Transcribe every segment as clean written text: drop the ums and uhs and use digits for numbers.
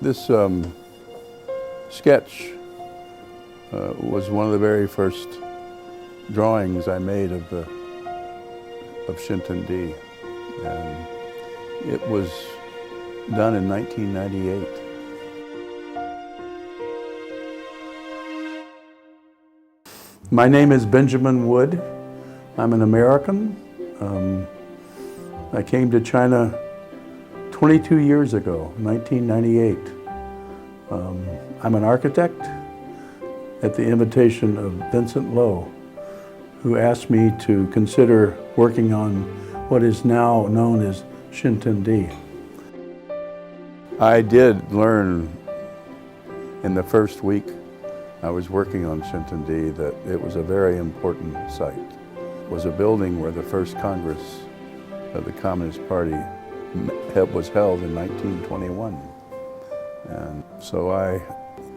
This sketch was one of the very first drawings I made of Xintiandi, and it was done in 1998. My name is Benjamin Wood. I'm an American. I came to China 22 years ago, 1998. I'm an architect at the invitation of Vincent Lo, who asked me to consider working on what is now known as Xintiandi. I did learn in the first week I was working on Xintiandi that it was a very important site. It was a building where the first Congress of the Communist Party was held in 1921. And so I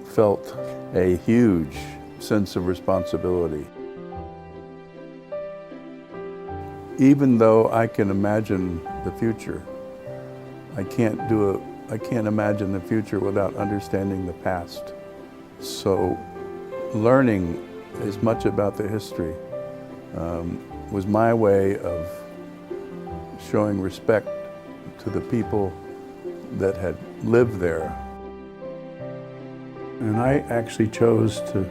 felt a huge sense of responsibility. Even though I can imagine the future, I can't imagine the future without understanding the past. So learning as much about the history was my way of showing respect to the people that had lived there. And I actually chose to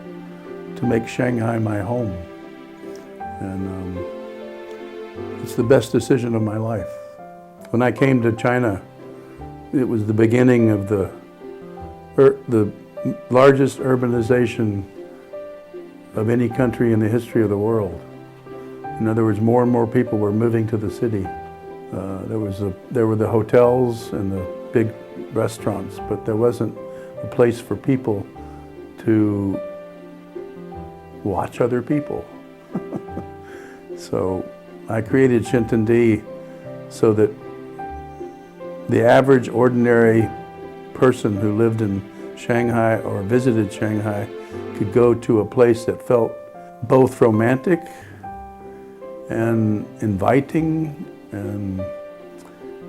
make Shanghai my home. And it's the best decision of my life. When I came to China, it was the beginning of the largest urbanization of any country in the history of the world. In other words, more and more people were moving to the city. There were the hotels and the big restaurants, but there wasn't a place for people to watch other people. So I created Xintiandi so that the average ordinary person who lived in Shanghai or visited Shanghai could go to a place that felt both romantic and inviting, and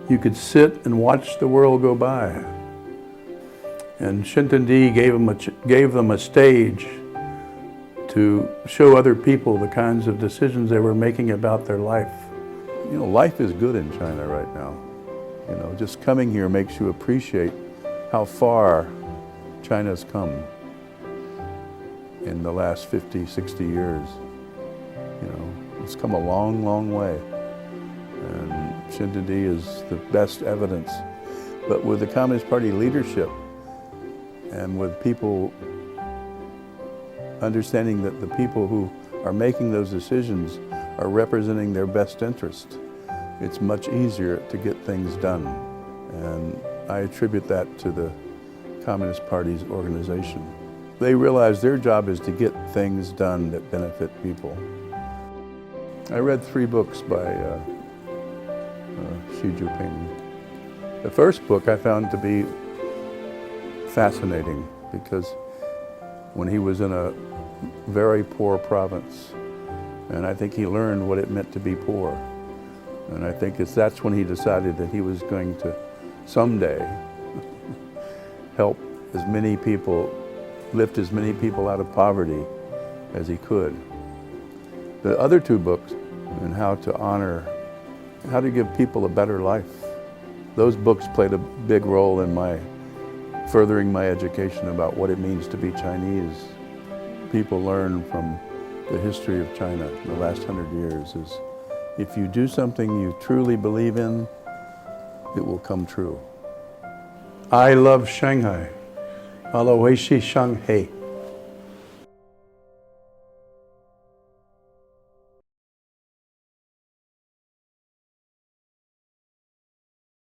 you could sit and watch the world go by. And Xintiandi gave them a stage to show other people the kinds of decisions they were making about their life. You know, life is good in China right now. You know, just coming here makes you appreciate how far China's come in the last 50, 60 years. You know, it's come a long, long way. And Xintiandi is the best evidence. But with the Communist Party leadership and with people understanding that the people who are making those decisions are representing their best interest, it's much easier to get things done. And I attribute that to the Communist Party's organization. They realize their job is to get things done that benefit people. I read 3 books by Xi Jinping. The first book I found to be fascinating because when he was in a very poor province, and I think he learned what it meant to be poor. And I think that's when he decided that he was going to someday help as many people, lift as many people out of poverty as he could. The other 2 books on how to give people a better life, those books played a big role in furthering my education about what it means to be Chinese. People learn from the history of China in the last 100 years is if you do something you truly believe in, it will come true. I love Shanghai. 好了，我会去上海。